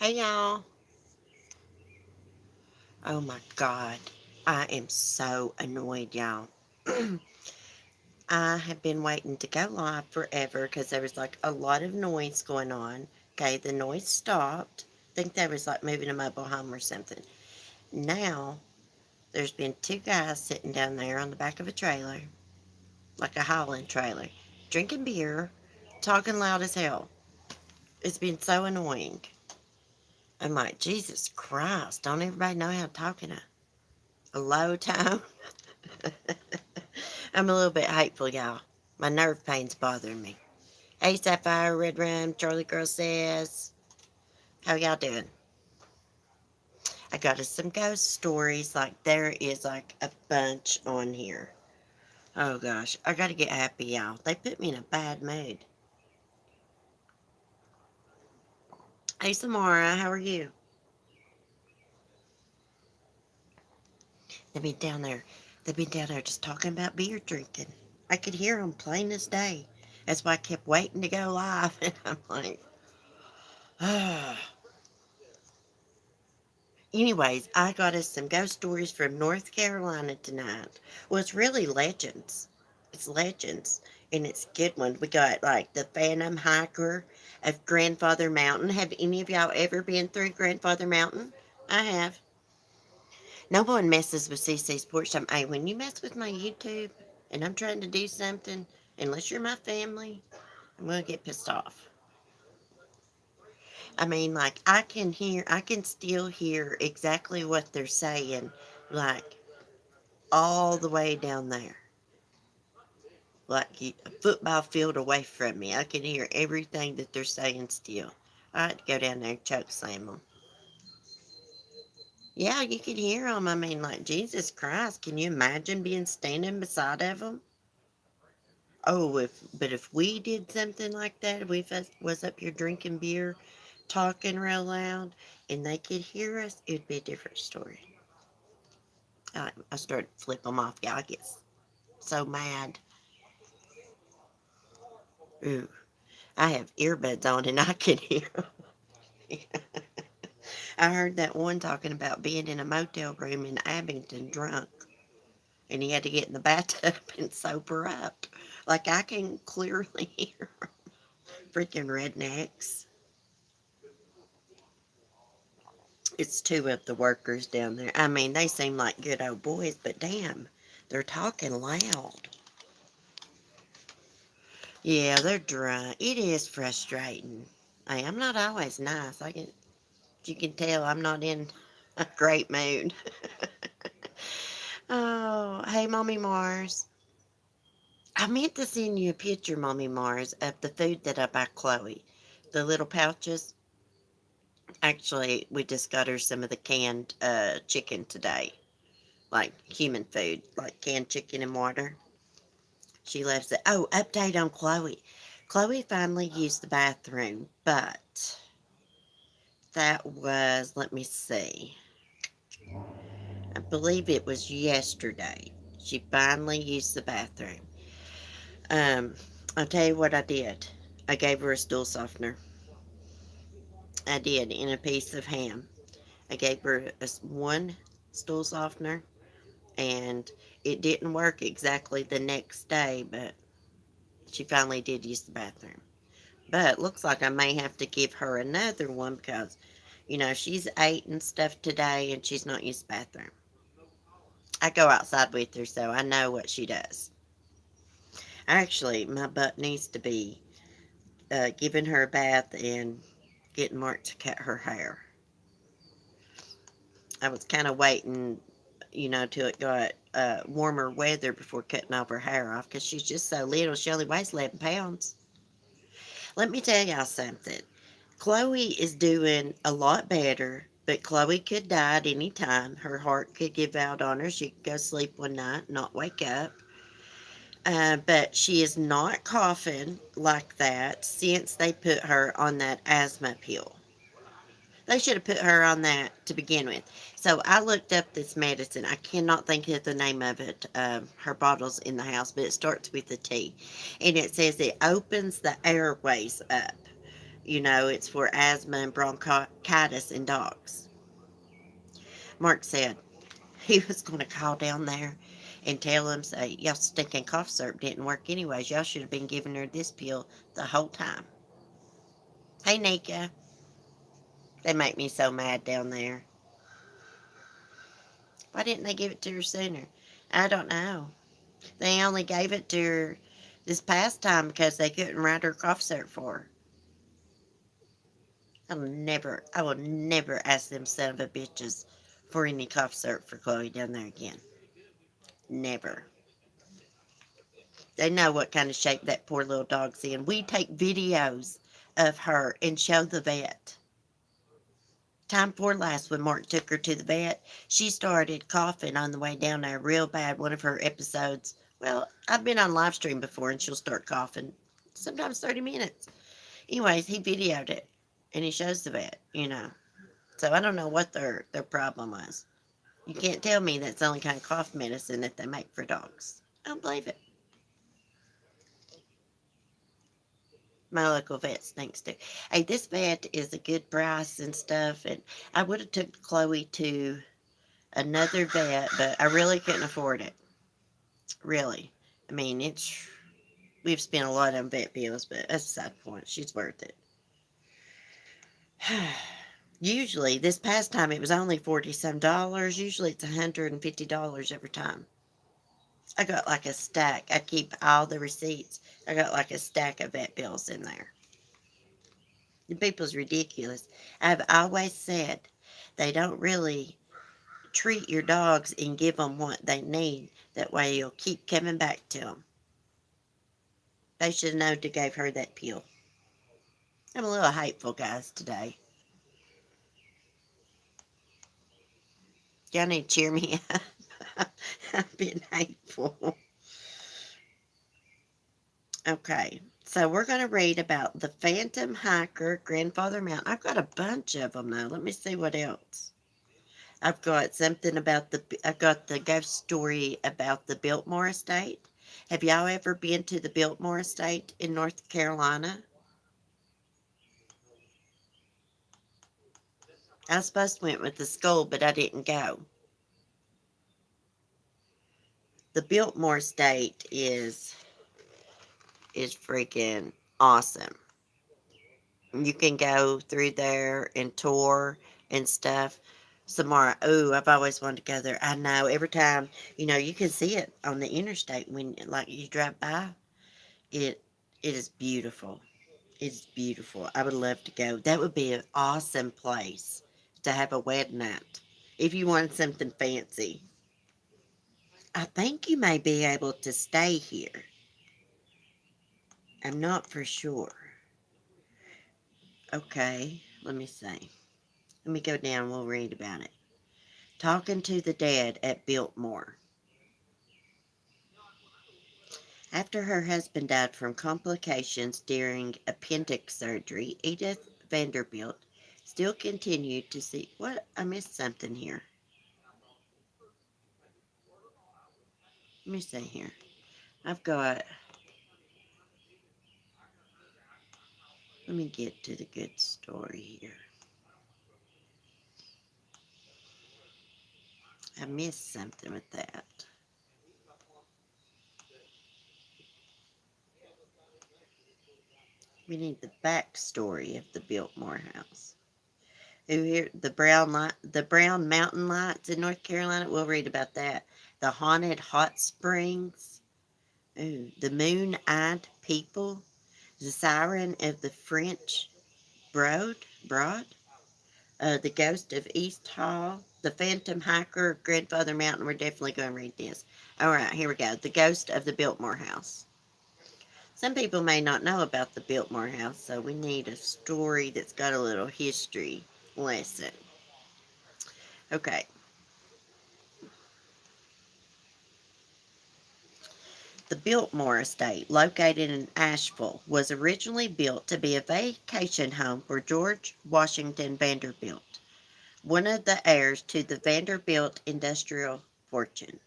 Hey y'all. Oh my God. I am so annoyed, y'all. I have been waiting to go live forever because there was like a lot of noise going on. Okay, the noise stopped. I think they was like moving a mobile home or something. Now, there's been two guys sitting down there on the back of a trailer, like a Highland trailer, drinking beer, talking loud as hell. It's been so annoying. I'm like, Jesus Christ, don't everybody know how to talk in a low tone? I'm a little bit hateful, y'all. My nerve pain's bothering me. Hey, Sapphire, Red Rum, Charlie Girl says, how y'all doing? I got us some ghost stories. Like, there is like a bunch on here. Oh gosh, I gotta get happy, y'all. They put me in a bad mood. Hey, Samara, how are you? They've been down there. They've been down there just talking about beer drinking. I could hear them plain as day. That's why I kept waiting to go live. And I'm like, ah. Anyways, I got us some ghost stories from North Carolina tonight. Well, it's really legends. It's legends, and it's good ones. We got like the Phantom Hiker of Grandfather Mountain. Have any of y'all ever been through Grandfather Mountain? I have. No one messes with CC's porch time. Hey, when you mess with my YouTube and I'm trying to do something, unless you're my family, I'm gonna get pissed off. I mean, like I can still hear exactly what they're saying, like all the way down there, like a football field away from me. I can hear everything that they're saying still. I had to go down there and choke slam them. Yeah, you can hear them. I mean, like Jesus Christ, can you imagine being standing beside of them? Oh, if we did something like that, if we was up here drinking beer, talking real loud, and they could hear us, it'd be a different story. I started to flip them off. Yeah, I get so mad. Ooh, I have earbuds on and I can hear 'em. I heard that one talking about being in a motel room in Abington drunk, and he had to get in the bathtub and sober up. Like I can clearly hear 'em. Freaking rednecks. It's two of the workers down there. I mean, they seem like good old boys, but damn, they're talking loud. Yeah, they're drunk. It is frustrating. Hey, I'm not always nice. You can tell I'm not in a great mood. Oh, hey, Mommy Mars. I meant to send you a picture, Mommy Mars, of the food that I buy Chloe. The little pouches. Actually, we just got her some of the canned chicken today. Like human food, like canned chicken and water. She loves it. Oh, update on Chloe. Chloe finally used the bathroom, but that was, let me see, I believe it was yesterday. She finally used the bathroom. Um, I'll tell you what I did. I gave her a stool softener. I did, in a piece of ham. I gave her one stool softener, and it didn't work exactly the next day, but she finally did use the bathroom. But looks like I may have to give her another one because, she's ate and stuff today and she's not used the bathroom. I go outside with her, so I know what she does. Actually, my butt needs to be giving her a bath and getting Mark to cut her hair. I was kind of waiting, till it got warmer weather before cutting all her hair off because she's just so little. She only weighs 11 pounds. Let me tell y'all something. Chloe is doing a lot better, but Chloe could die at any time. Her heart could give out on her. She could go sleep one night, not wake up. But she is not coughing like that since they put her on that asthma pill. They should have put her on that to begin with. So I looked up this medicine. I cannot think of the name of it. Her bottle's in the house, but it starts with a T. And it says it opens the airways up. It's for asthma and bronchitis in dogs. Mark said he was going to call down there and tell them, say, y'all stinking cough syrup didn't work anyways. Y'all should have been giving her this pill the whole time. Hey, Nika. They make me so mad down there. Why didn't they give it to her sooner? I don't know. They only gave it to her this past time because they couldn't write her cough syrup for her. I will never ask them son of a bitches for any cough syrup for Chloe down there again. Never. They know what kind of shape that poor little dog's in. We take videos of her and show the vet. Time before last, when Mark took her to the vet, she started coughing on the way down there real bad. One of her episodes. Well, I've been on live stream before and she'll start coughing. Sometimes 30 minutes. Anyways, he videoed it and he shows the vet. So I don't know what their problem was. You can't tell me that's the only kind of cough medicine that they make for dogs. I don't believe it. My local vet stinks too. Hey, this vet is a good price and stuff, and I would have took Chloe to another vet, but I really couldn't afford it. Really. I mean, we've spent a lot on vet bills, but that's beside the point. She's worth it. Usually, this past time it was only 40 some dollars. Usually it's $150 every time. I got like a stack. I keep all the receipts. I got like a stack of vet bills in there. The people's ridiculous. I've always said they don't really treat your dogs and give them what they need. That way you'll keep coming back to them. They should have known to give her that pill. I'm a little hateful, guys, today. Y'all need to cheer me up. I've been hateful. Okay, so we're going to read about the Phantom Hiker, Grandfather Mountain. I've got a bunch of them now. Let me see what else. I've got I've got the ghost story about the Biltmore estate. Have y'all ever been to the Biltmore estate in North Carolina? I was supposed to went with the school, but I didn't go. The Biltmore estate is freaking awesome. You can go through there and tour and stuff. Samara, ooh, I've always wanted to go there. I know every time, you can see it on the interstate when like you drive by. It it is beautiful. It's beautiful. I would love to go. That would be an awesome place to have a wedding at. If you wanted something fancy. I think you may be able to stay here. I'm not for sure. Okay, let me see. Let me go down. We'll read about it. Talking to the Dead at Biltmore. After her husband died from complications during appendix surgery, Edith Vanderbilt still continued to see. What? I missed something here. Let me see here. I've got. Let me get to the good story here. I missed something with that. We need the backstory of the Biltmore house. Who here? The Brown Mountain Lights in North Carolina. We'll read about that. The haunted hot springs. Ooh, the moon-eyed people. The siren of the French Broad. The ghost of East Hall. The Phantom Hiker of Grandfather Mountain. We're definitely going to read this. All right, here we go. The ghost of the Biltmore house. Some people may not know about the Biltmore house, so we need a story that's got a little history lesson. Okay. The Biltmore estate, located in Asheville, was originally built to be a vacation home for George Washington Vanderbilt, one of the heirs to the Vanderbilt industrial fortune.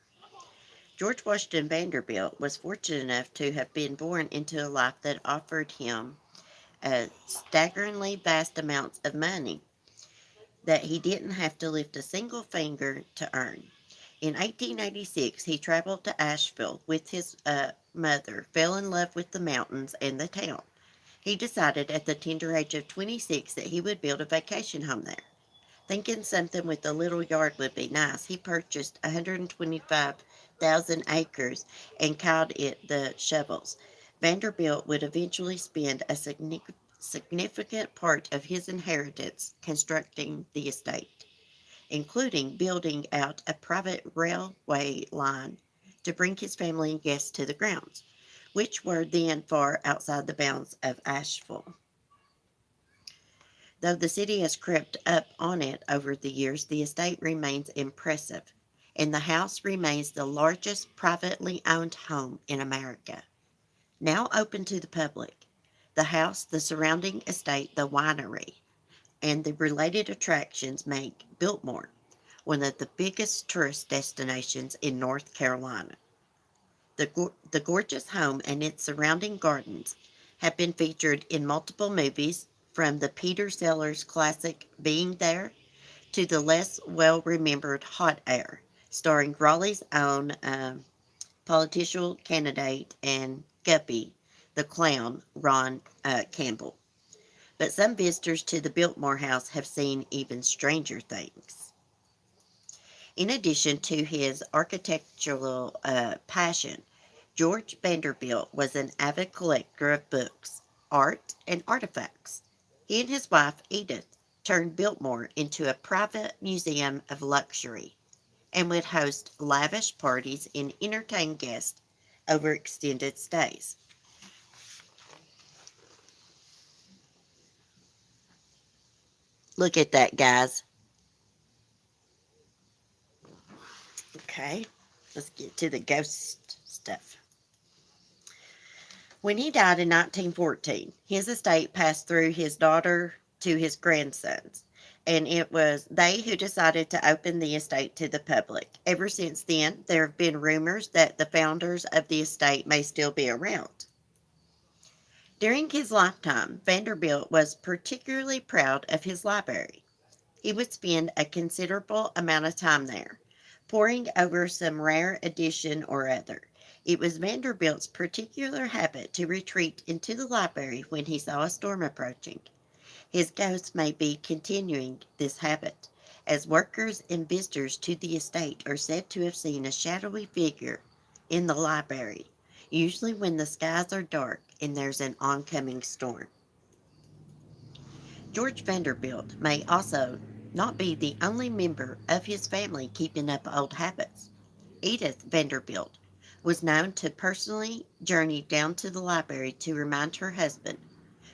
George Washington Vanderbilt was fortunate enough to have been born into a life that offered him staggeringly vast amounts of money that he didn't have to lift a single finger to earn. In 1886, he traveled to Asheville with his mother, fell in love with the mountains and the town. He decided at the tender age of 26 that he would build a vacation home there. Thinking something with a little yard would be nice, he purchased 125,000 acres and called it the Shovels. Vanderbilt would eventually spend a significant part of his inheritance constructing the estate, including building out a private railway line to bring his family and guests to the grounds, which were then far outside the bounds of Asheville. Though the city has crept up on it over the years, the estate remains impressive, and the house remains the largest privately owned home in America. Now open to the public, the house, the surrounding estate, the winery, and the related attractions make Biltmore one of the biggest tourist destinations in North Carolina. The gorgeous home and its surrounding gardens have been featured in multiple movies, from the Peter Sellers classic Being There to the less well remembered Hot Air, starring Raleigh's own political candidate and Guppy, the clown, Ron Campbell. But some visitors to the Biltmore house have seen even stranger things. In addition to his architectural passion, George Vanderbilt was an avid collector of books, art, and artifacts. He and his wife, Edith, turned Biltmore into a private museum of luxury and would host lavish parties and entertain guests over extended stays. Look at that, guys. Okay, let's get to the ghost stuff. When he died in 1914, his estate passed through his daughter to his grandsons, and it was they who decided to open the estate to the public. Ever since then, there have been rumors that the founders of the estate may still be around. During his lifetime, Vanderbilt was particularly proud of his library. He would spend a considerable amount of time there, poring over some rare edition or other. It was Vanderbilt's particular habit to retreat into the library when he saw a storm approaching. His ghost may be continuing this habit, as workers and visitors to the estate are said to have seen a shadowy figure in the library, usually when the skies are dark and there's an oncoming storm. George Vanderbilt may also not be the only member of his family keeping up old habits. Edith Vanderbilt was known to personally journey down to the library to remind her husband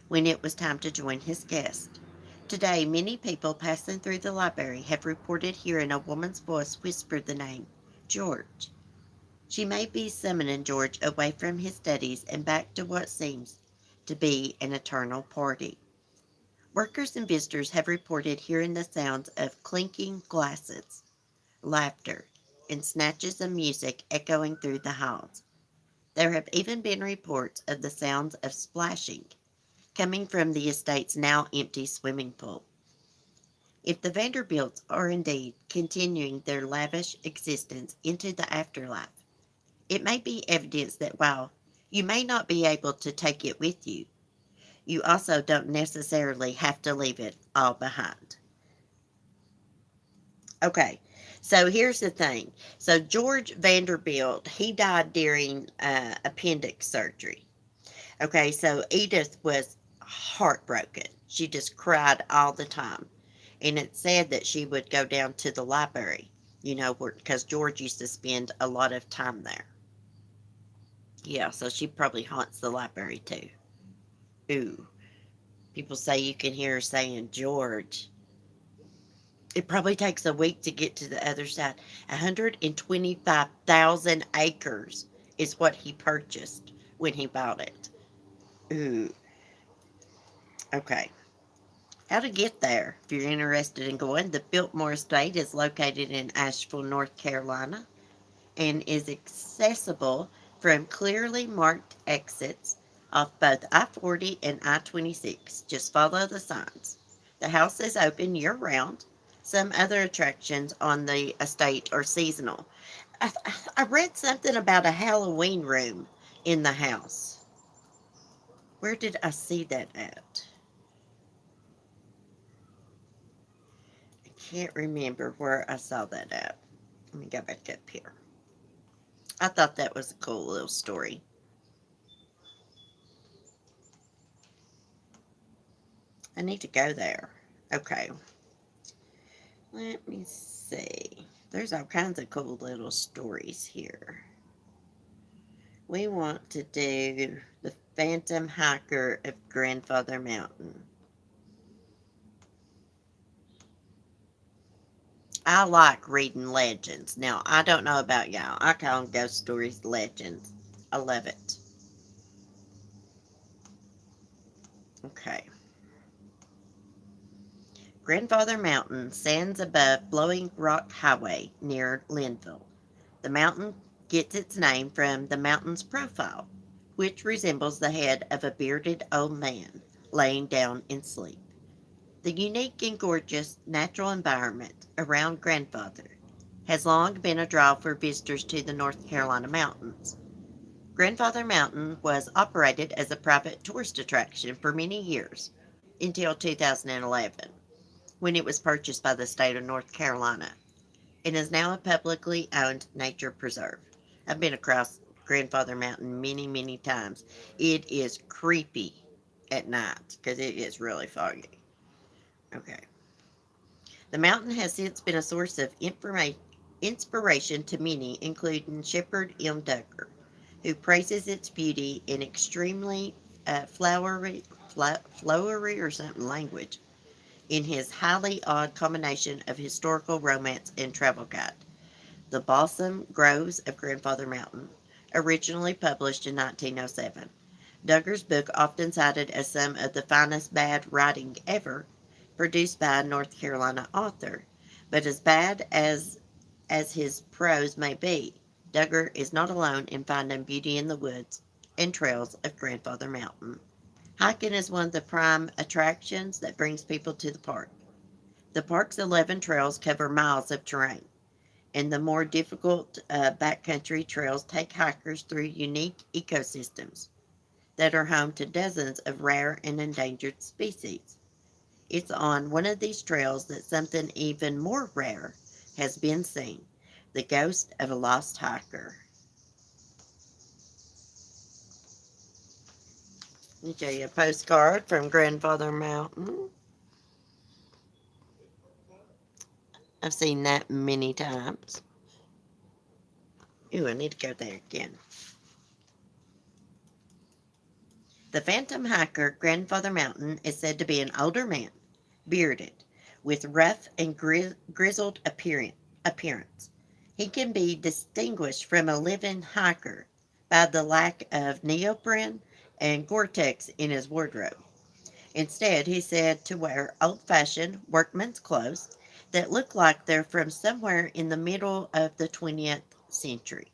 when it was time to join his guest. Today, many people passing through the library have reported hearing a woman's voice whisper the name, George. She may be summoning George away from his studies and back to what seems to be an eternal party. Workers and visitors have reported hearing the sounds of clinking glasses, laughter, and snatches of music echoing through the halls. There have even been reports of the sounds of splashing coming from the estate's now empty swimming pool. If the Vanderbilts are indeed continuing their lavish existence into the afterlife, it may be evidence that while you may not be able to take it with you, you also don't necessarily have to leave it all behind. Okay, so here's the thing. So George Vanderbilt, he died during appendix surgery. Okay, so Edith was heartbroken. She just cried all the time. And it said that she would go down to the library, because George used to spend a lot of time there. Yeah, so she probably haunts the library too. Ooh, people say you can hear her saying George. It probably takes a week to get to the other side. 125,000 acres is what he purchased when he bought it. Ooh, okay. How to get there? If you're interested in going, the Biltmore Estate is located in Asheville, North Carolina, and is accessible from clearly marked exits off both I-40 and I-26. Just follow the signs. The house is open year-round. Some other attractions on the estate are seasonal. I, I read something about a Halloween room in the house. Where did I see that at? I can't remember where I saw that at. Let me go back up here. I thought that was a cool little story. I need to go there. Okay, let me see. There's all kinds of cool little stories here. We want to do the Phantom Hiker of Grandfather Mountain. I like reading legends. Now, I don't know about y'all. I call them ghost stories legends. I love it. Okay. Grandfather Mountain stands above Blowing Rock Highway near Linville. The mountain gets its name from the mountain's profile, which resembles the head of a bearded old man laying down in sleep. The unique and gorgeous natural environment around Grandfather has long been a draw for visitors to the North Carolina mountains. Grandfather Mountain was operated as a private tourist attraction for many years until 2011, when it was purchased by the state of North Carolina and is now a publicly owned nature preserve. I've been across Grandfather Mountain many, many times. It is creepy at night because it is really foggy. Okay. The mountain has since been a source of inspiration to many, including Shepherd M. Duggar, who praises its beauty in extremely flowery or something language in his highly odd combination of historical romance and travel guide. The Balsam Groves of Grandfather Mountain, originally published in 1907. Duggar's book, often cited as some of the finest bad writing ever produced by a North Carolina author, but as bad as his prose may be, Duggar is not alone in finding beauty in the woods and trails of Grandfather Mountain. Hiking is one of the prime attractions that brings people to the park. The park's 11 trails cover miles of terrain, and the more difficult backcountry trails take hikers through unique ecosystems that are home to dozens of rare and endangered species. It's on one of these trails that something even more rare has been seen: the ghost of a lost hiker. Let me show you a postcard from Grandfather Mountain. I've seen that many times. Ooh, I need to go there again. The phantom hiker, Grandfather Mountain, is said to be an older man, bearded, with rough and grizzled appearance. He can be distinguished from a living hiker by the lack of neoprene and Gore-Tex in his wardrobe. Instead, he's said to wear old-fashioned workman's clothes that look like they're from somewhere in the middle of the 20th century.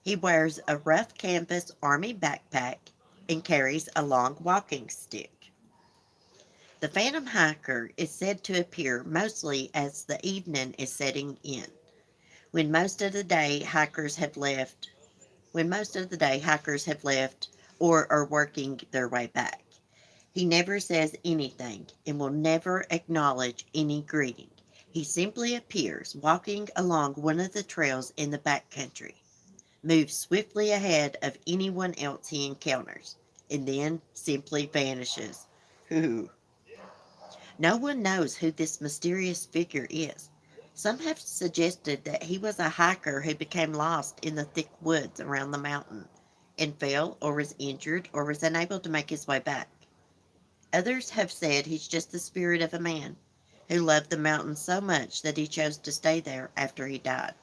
He wears a rough canvas army backpack and carries a long walking stick. The phantom hiker is said to appear mostly as the evening is setting in, when most of the day hikers have left or are working their way back. He never says anything and will never acknowledge any greeting. He simply appears walking along one of the trails in the backcountry, moves swiftly ahead of anyone else he encounters, and then simply vanishes. Ooh. No one knows who this mysterious figure is. Some have suggested that he was a hiker who became lost in the thick woods around the mountain and fell or was injured or was unable to make his way back. Others have said he's just the spirit of a man who loved the mountain so much that he chose to stay there after he died.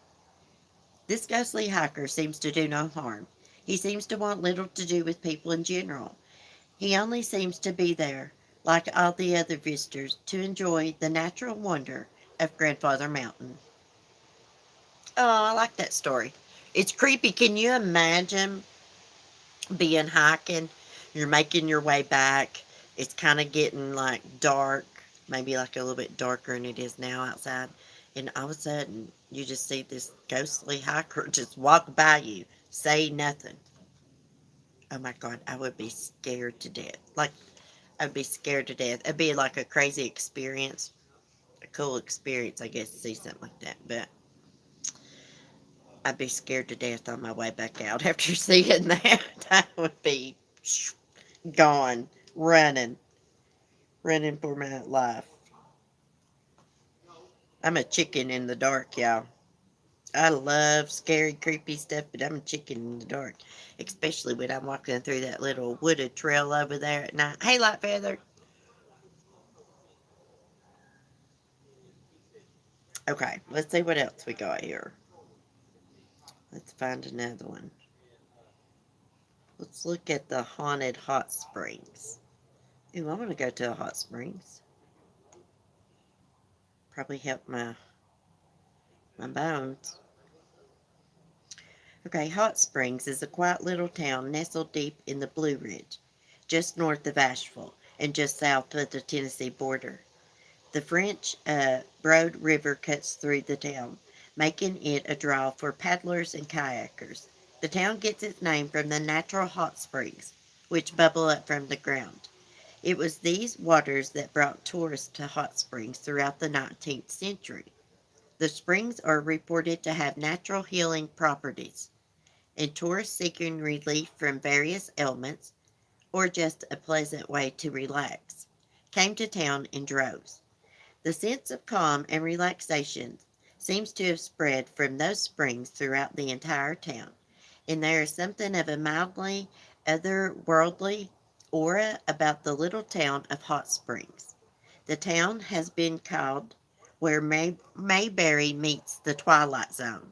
This ghostly hiker seems to do no harm. He seems to want little to do with people in general. He only seems to be there, like all the other visitors, to enjoy the natural wonder of Grandfather Mountain. Oh, I like that story. It's creepy. Can you imagine being hiking, You're making your way back. It's kind of getting like dark, maybe like a little bit darker than it is now outside. And all of a sudden, you just see this ghostly hiker just walk by you, say nothing. Oh my God, I would be scared to death. Like, I'd be scared to death. It'd be like a crazy experience, a cool experience, I guess, to see something like that. But I'd be scared to death on my way back out after seeing that. I would be gone, running, running for my life. I'm a chicken in the dark, y'all. I love scary, creepy stuff, but I'm a chicken in the dark. Especially when I'm walking through that little wooded trail over there at night. Hey, Light Feather. Okay, let's see what else we got here. Let's find another one. Let's look at the haunted hot springs. Ooh, I want to go to a hot springs. Probably help my bones. Okay, Hot Springs is a quiet little town nestled deep in the Blue Ridge, just north of Asheville and just south of the Tennessee border. The French Broad River cuts through the town, making it a draw for paddlers and kayakers. The town gets its name from the natural hot springs, which bubble up from the ground. It was these waters that brought tourists to hot springs throughout the 19th century. The springs are reported to have natural healing properties, and tourists seeking relief from various ailments or just a pleasant way to relax came to town in droves. The sense of calm and relaxation seems to have spread from those springs throughout the entire town, and there is something of a mildly otherworldly aura about the little town of Hot Springs. The town has been called where Mayberry meets the Twilight Zone.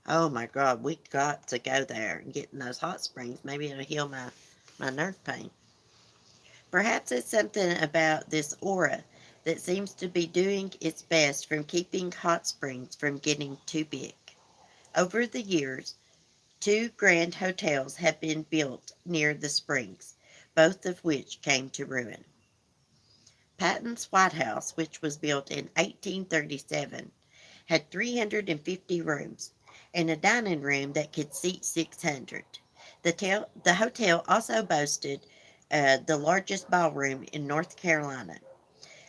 Oh my God, we got to go there and get in those hot springs. Maybe it'll heal my nerve pain. Perhaps it's something about this aura that seems to be doing its best from keeping hot springs from getting too big. Over the years, two grand hotels have been built near the springs, both of which came to ruin. Patton's White House, which was built in 1837, had 350 rooms and a dining room that could seat 600. The hotel also boasted the largest ballroom in North Carolina.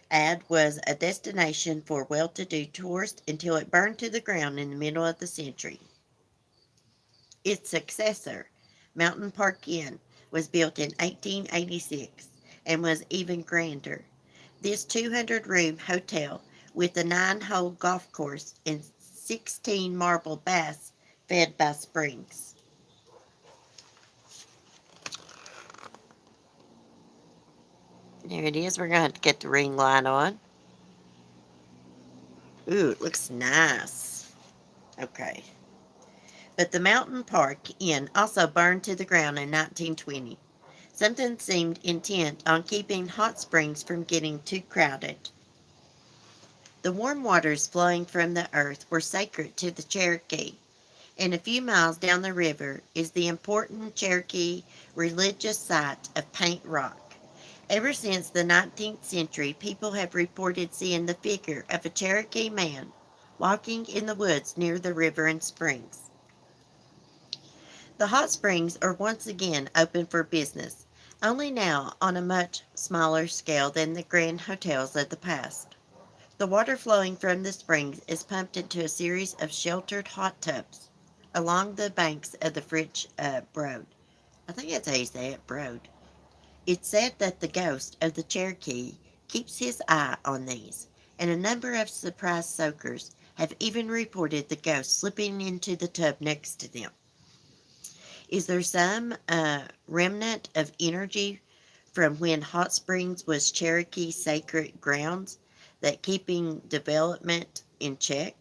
Ad was a destination for well-to-do tourists until it burned to the ground in the middle of the century. Its successor, Mountain Park Inn, was built in 1886 and was even grander. This 200-room hotel with a 9-hole golf course and 16 marble baths fed by springs. There it is. We're going to have to get the ring light on. Ooh, it looks nice. Okay. But the Mountain Park Inn also burned to the ground in 1920. Something seemed intent on keeping hot springs from getting too crowded. The warm waters flowing from the earth were sacred to the Cherokee, and a few miles down the river is the important Cherokee religious site of Paint Rock. Ever since the 19th century, people have reported seeing the figure of a Cherokee man walking in the woods near the river and springs. The hot springs are once again open for business, only now on a much smaller scale than the grand hotels of the past. The water flowing from the springs is pumped into a series of sheltered hot tubs along the banks of the French Broad. I think that's how you say it, Broad. It's said that the ghost of the Cherokee keeps his eye on these, and a number of surprised soakers have even reported the ghost slipping into the tub next to them. Is there some remnant of energy from when Hot Springs was Cherokee sacred grounds that keeping development in check?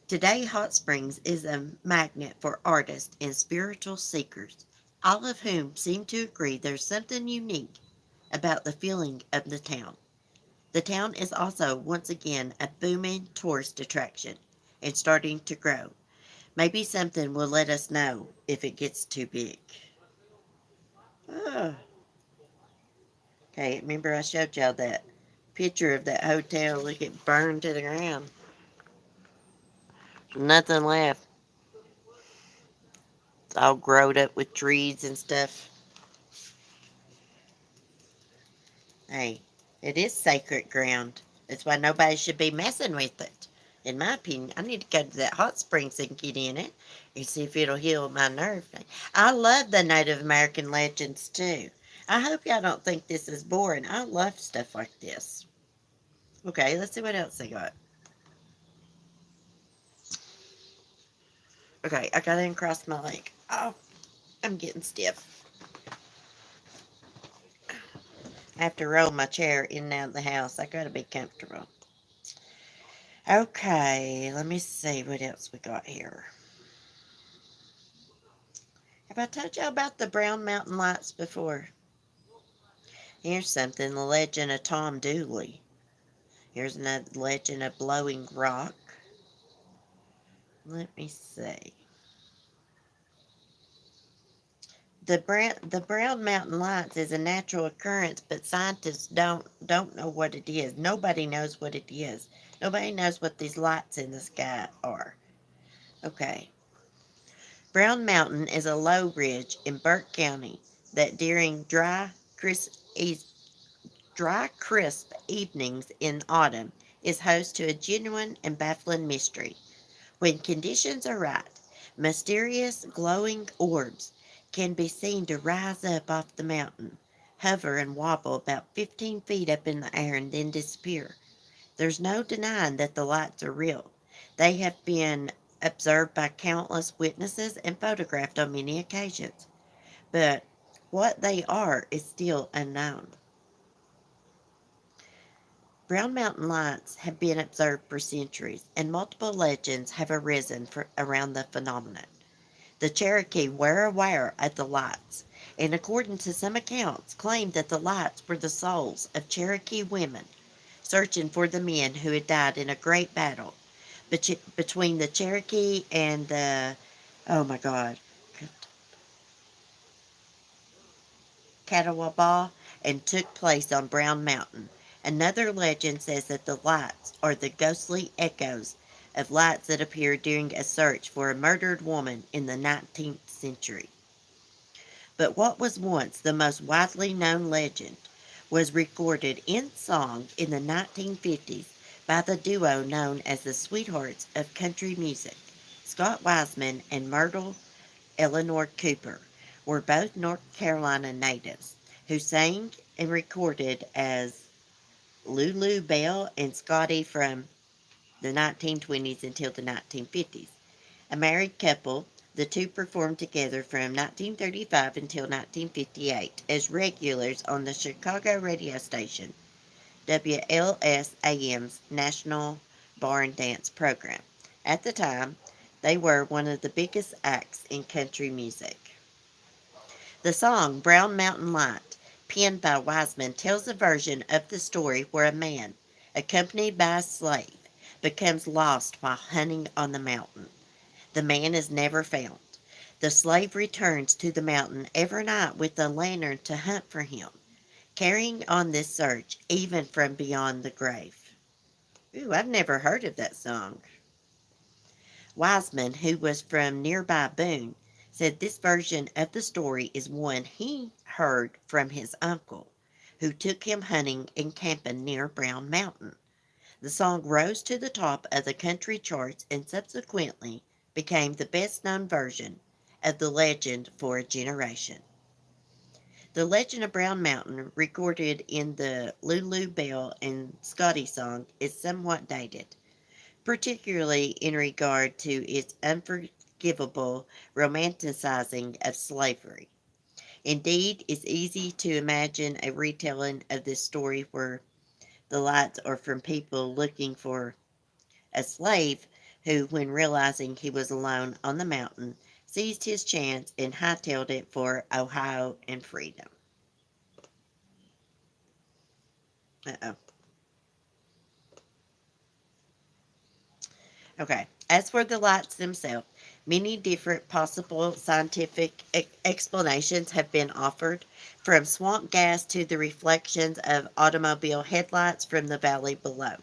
Today, Hot Springs is a magnet for artists and spiritual seekers, all of whom seem to agree there's something unique about the feeling of the town. The town is also once again a booming tourist attraction and starting to grow. Maybe something will let us know if it gets too big. Ah, Okay, remember I showed y'all that picture of that hotel? Look, it burned to the ground. Nothing left. It's all growed up with trees and stuff. Hey, it is sacred ground. That's why nobody should be messing with it. In my opinion, I need to go to that hot springs and get in it and see if it'll heal my nerve. I love the Native American legends too. I hope y'all don't think this is boring. I love stuff like this. Okay, let's see what else they got. Okay, I gotta uncross my leg. Oh, I'm getting stiff. I have to roll my chair in and out of the house. I gotta be comfortable. Okay, let me see what else we got here. Have I told you about the Brown Mountain Lights before? Here's something, the legend of Tom Dooley. Here's another legend of Blowing Rock. Let me see. The Brown Mountain Lights is a natural occurrence, but scientists don't know what it is. Nobody knows what it is. Nobody knows what these lights in the sky are. Okay. Brown Mountain is a low ridge in Burke County that during crisp evenings in autumn is host to a genuine and baffling mystery. When conditions are right, mysterious glowing orbs can be seen to rise up off the mountain, hover and wobble about 15 feet up in the air and then disappear. There's no denying that the lights are real. They have been observed by countless witnesses and photographed on many occasions. But what they are is still unknown. Brown Mountain lights have been observed for centuries, and multiple legends have arisen around the phenomenon. The Cherokee were aware of the lights, and according to some accounts, claimed that the lights were the souls of Cherokee women searching for the men who had died in a great battle between the Cherokee and the, oh my God, Catawba, and took place on Brown Mountain. Another legend says that the lights are the ghostly echoes of lights that appeared during a search for a murdered woman in the 19th century. But what was once the most widely known legend was recorded in song in the 1950s by the duo known as the Sweethearts of Country Music. Scott Wiseman and Myrtle Eleanor Cooper were both North Carolina natives who sang and recorded as Lulu Bell and Scotty from the 1920s until the 1950s. A married couple, the two performed together from 1935 until 1958 as regulars on the Chicago radio station WLS-AM's National Bar and Dance program. At the time, they were one of the biggest acts in country music. The song Brown Mountain Light, penned by Wiseman, tells a version of the story where a man, accompanied by a slave, becomes lost while hunting on the mountain. The man is never found. The slave returns to the mountain every night with a lantern to hunt for him, carrying on this search even from beyond the grave. Ooh, I've never heard of that song. Wiseman, who was from nearby Boone, said this version of the story is one he heard from his uncle, who took him hunting and camping near Brown Mountain. The song rose to the top of the country charts and subsequently became the best known version of the legend for a generation. The legend of Brown Mountain, recorded in the Lulu Bell and Scotty song, is somewhat dated, particularly in regard to its unforgivable romanticizing of slavery. Indeed, it's easy to imagine a retelling of this story where the lights are from people looking for a slave who, when realizing he was alone on the mountain, seized his chance and hightailed it for Ohio and freedom. Uh-oh. Okay. As for the lights themselves, many different possible scientific explanations have been offered, from swamp gas to the reflections of automobile headlights from the valley below.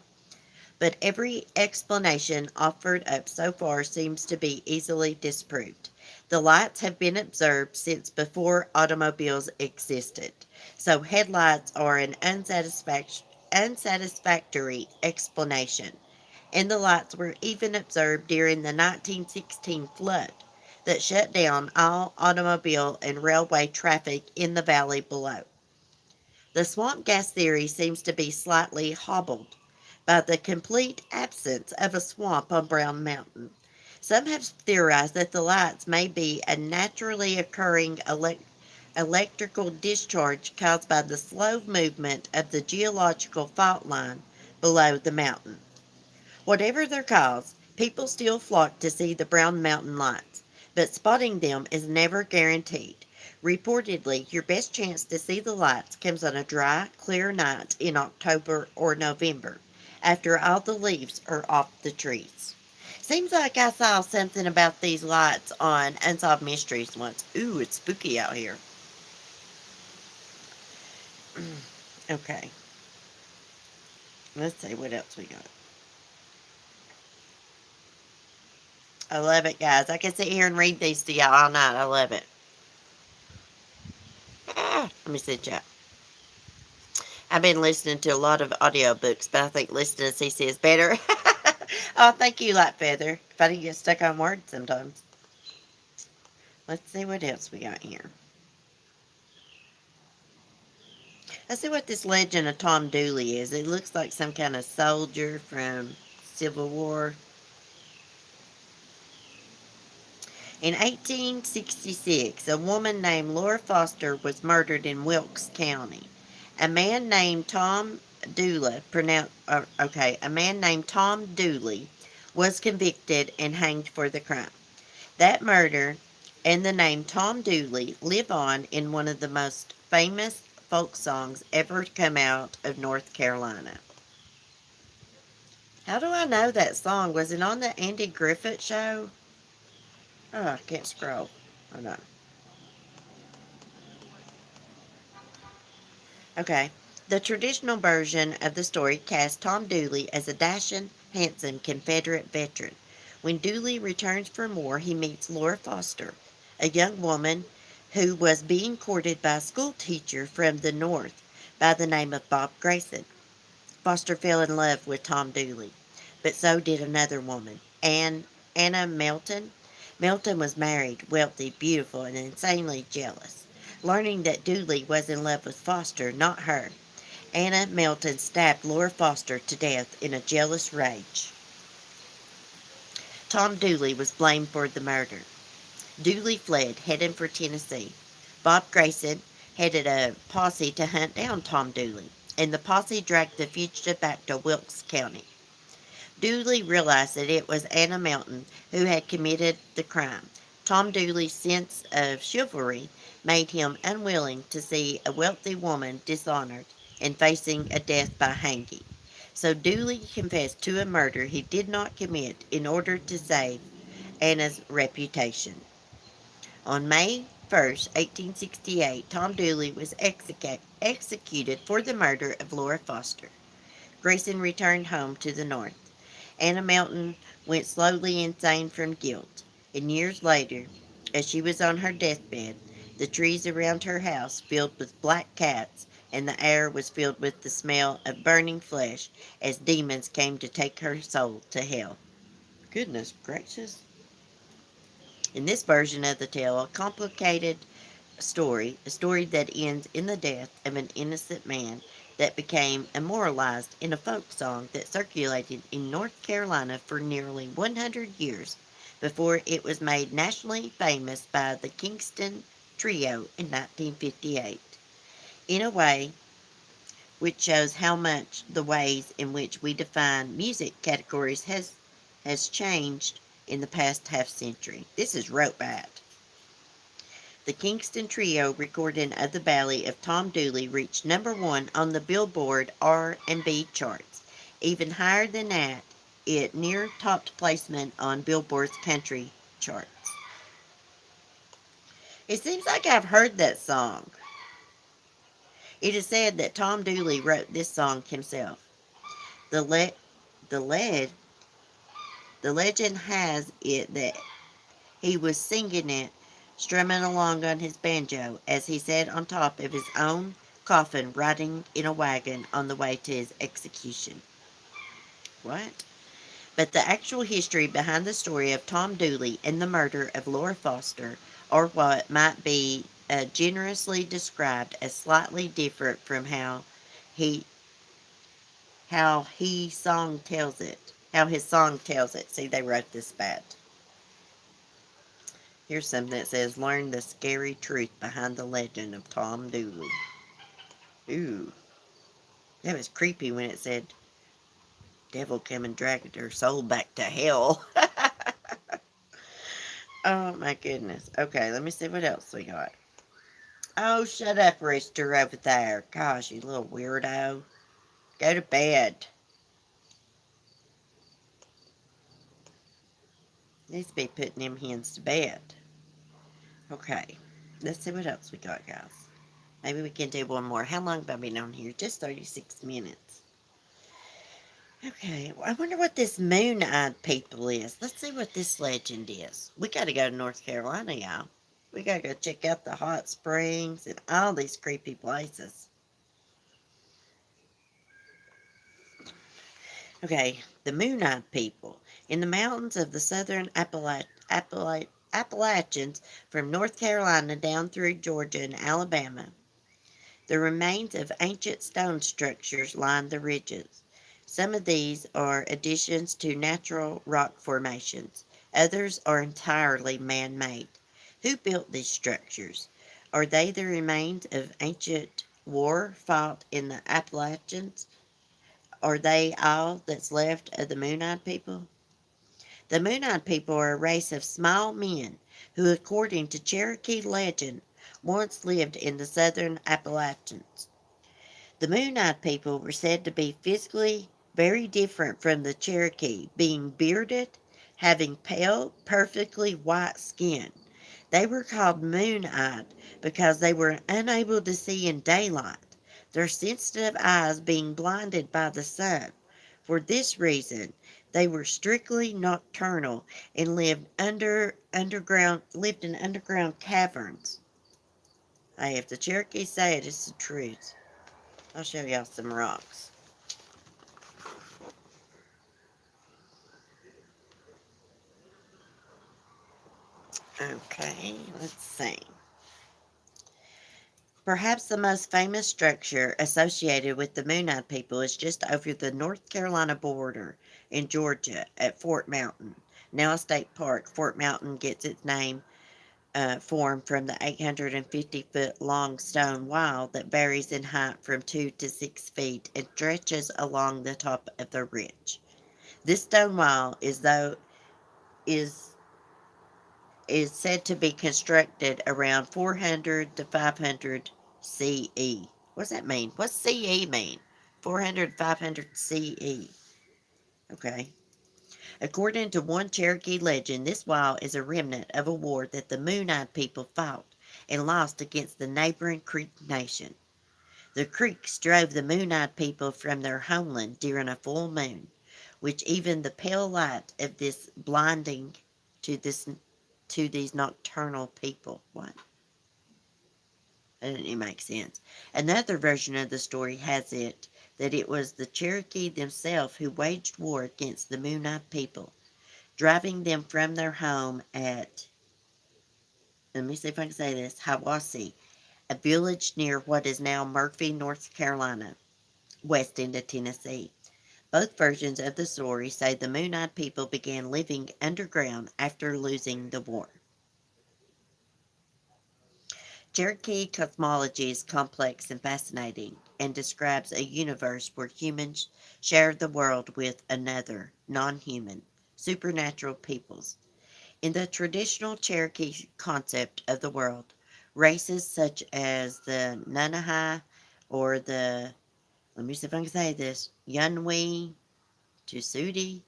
But every explanation offered up so far seems to be easily disproved. The lights have been observed since before automobiles existed, so headlights are an unsatisfactory explanation, and the lights were even observed during the 1916 flood that shut down all automobile and railway traffic in the valley below. The swamp gas theory seems to be slightly hobbled by the complete absence of a swamp on Brown Mountain. Some have theorized that the lights may be a naturally occurring electrical discharge caused by the slow movement of the geological fault line below the mountain. Whatever their cause, people still flock to see the Brown Mountain lights, but spotting them is never guaranteed. Reportedly, your best chance to see the lights comes on a dry, clear night in October or November, after all the leaves are off the trees. Seems like I saw something about these lights on Unsolved Mysteries once. Ooh, it's spooky out here. Okay, let's see what else we got. I love it, guys. I can sit here and read these to y'all all night. I love it. Let me see, chat. I've been listening to a lot of audiobooks, but I think listening to CC is better. Oh, thank you, Light Feather. If I didn't get stuck on words sometimes. Let's see what else we got here. Let's see what this legend of Tom Dooley is. It looks like some kind of soldier from Civil War. In 1866, a woman named Laura Foster was murdered in Wilkes County. A man named Tom Dooley, a man named Tom Dooley was convicted and hanged for the crime. That murder and the name Tom Dooley live on in one of the most famous folk songs ever to come out of North Carolina. How do I know that song? Was it on the Andy Griffith show? Oh, I can't scroll. Oh no. Okay. The traditional version of the story casts Tom Dooley as a dashing, handsome Confederate veteran. When Dooley returns from war, he meets Laura Foster, a young woman who was being courted by a school teacher from the North by the name of Bob Grayson. Foster fell in love with Tom Dooley, but so did another woman, Anna Melton. Melton was married, wealthy, beautiful, and insanely jealous. Learning that Dooley was in love with Foster, not her, Anna Melton stabbed Laura Foster to death in a jealous rage. Tom Dooley was blamed for the murder. Dooley fled, heading for Tennessee. Bob Grayson headed a posse to hunt down Tom Dooley, and the posse dragged the fugitive back to Wilkes County. Dooley realized that it was Anna Melton who had committed the crime. Tom Dooley's sense of chivalry made him unwilling to see a wealthy woman dishonored and facing a death by hanging. So Dooley confessed to a murder he did not commit in order to save Anna's reputation. On May 1st, 1868, Tom Dooley was executed for the murder of Laura Foster. Grayson returned home to the North. Anna Melton went slowly insane from guilt, and years later, as she was on her deathbed, the trees around her house filled with black cats, and the air was filled with the smell of burning flesh as demons came to take her soul to hell. Goodness gracious. In this version of the tale, a complicated a story that ends in the death of an innocent man that became immortalized in a folk song that circulated in North Carolina for nearly 100 years before it was made nationally famous by the Kingston Trio in 1958. In a way which shows how much the ways in which we define music categories has changed in the past half century. This is wrote bad. The Kingston Trio recording of the Ballad of Tom Dooley reached number one on the Billboard R&B charts. Even higher than that, it near topped placement on Billboard's country charts. It seems like I've heard that song. It is said that Tom Dooley wrote this song himself. The le- the lead the legend has it that he was singing it, strumming along on his banjo as he sat on top of his own coffin, riding in a wagon on the way to his execution. What? But the actual history behind the story of Tom Dooley and the murder of Laura Foster are what might be generously described as slightly different from he he song tells it. How his song tells it. See, they wrote this bad. Here's something that says, learn the scary truth behind the legend of Tom Dooley. Ooh, that was creepy when it said, devil come and dragged her soul back to hell. Oh my goodness. Okay, let me see what else we got. Oh, shut up, rooster over there. Gosh, you little weirdo. Go to bed. Needs to be putting them hens to bed. Okay, let's see what else we got, guys. Maybe we can do one more. How long have I been on here? Just 36 minutes. Okay, well, I wonder what this moon-eyed people is. Let's see what this legend is. We got to go to North Carolina, y'all. We got to go check out the hot springs and all these creepy places. Okay, the moon-eyed people. In the mountains of the southern Appalachians from North Carolina down through Georgia and Alabama, the remains of ancient stone structures line the ridges. Some of these are additions to natural rock formations. Others are entirely man-made. Who built these structures? Are they the remains of ancient war fought in the Appalachians? Are they all that's left of the Moon-Eyed people? The Moon-Eyed people are a race of small men who, according to Cherokee legend, once lived in the southern Appalachians. The Moon-Eyed people were said to be physically very different from the Cherokee, being bearded, having pale, perfectly white skin. They were called moon-eyed because they were unable to see in daylight, their sensitive eyes being blinded by the sun. For this reason, they were strictly nocturnal and lived in underground caverns. Hey, if the Cherokees say it, it's the truth. I'll show y'all some rocks. Okay, let's see. Perhaps the most famous structure associated with the Moon-Eyed people is just over the North Carolina border in Georgia at Fort Mountain, now a state park. Fort Mountain gets its name formed from the 850-foot long stone wall that varies in height from 2 to 6 feet and stretches along the top of the ridge. This stone wall is is said to be constructed around 400 to 500 CE. What does that mean? What's CE mean? 400, 500 CE. Okay. According to one Cherokee legend, this wall is a remnant of a war that the Moon-Eyed people fought and lost against the neighboring Creek Nation. The Creeks drove the Moon-Eyed people from their homeland during a full moon, which even the pale light of this blinding to this to these nocturnal people. What? That didn't even make sense. Another version of the story has it that it was the Cherokee themselves who waged war against the Moon-Eyed people, driving them from their home at, let me see if I can say this, Hiwassee, a village near what is now Murphy, North Carolina, west into Tennessee. Both versions of the story say the Moon-Eyed people began living underground after losing the war. Cherokee cosmology is complex and fascinating, and describes a universe where humans share the world with another, non-human, supernatural peoples. In the traditional Cherokee concept of the world, races such as the Nanahi or the, let me see if I can say this, Yunwi, Tusudi,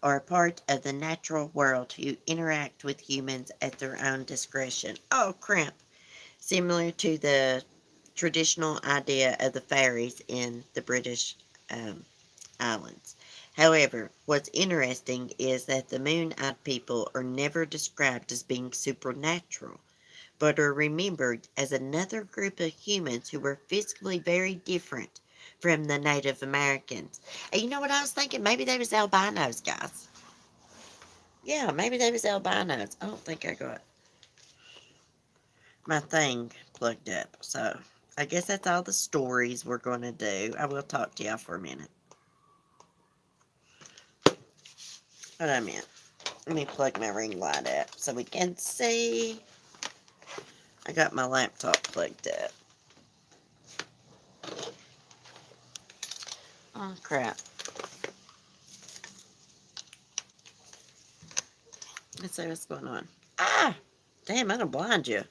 are a part of the natural world who interact with humans at their own discretion. Oh, crap. Similar to the traditional idea of the fairies in the British islands. However, what's interesting is that the moon-eyed people are never described as being supernatural, but are remembered as another group of humans who were physically very different from the Native Americans. And you know what I was thinking? Maybe they was albinos, guys. Yeah, maybe they was albinos. I don't think I got my thing plugged up. So I guess that's all the stories we're going to do. I will talk to y'all for a minute. What I meant. Let me plug my ring light up so we can see. I got my laptop plugged up. Oh, crap. Let's see what's going on. Ah! Damn, I don't blind you.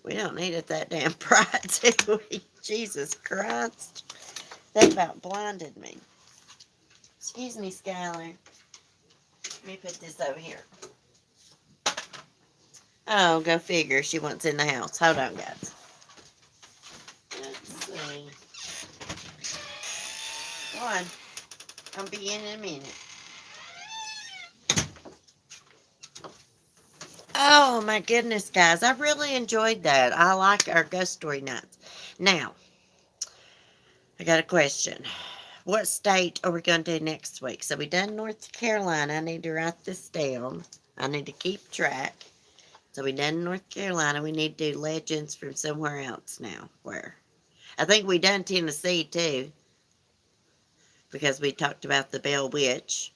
We don't need it that damn bright, do we? Jesus Christ. That about blinded me. Excuse me, Skylar. Let me put this over here. Oh, go figure. She wants in the house. Hold on, guys. Let's see. Go on. I'll be in a minute. Oh, my goodness, guys. I really enjoyed that. I like our ghost story nights. Now, I got a question. What state are we going to do next week? So we done North Carolina. I need to write this down. I need to keep track. So we done North Carolina. We need to do legends from somewhere else now. Where? I think we done Tennessee too. Because we talked about the Bell Witch.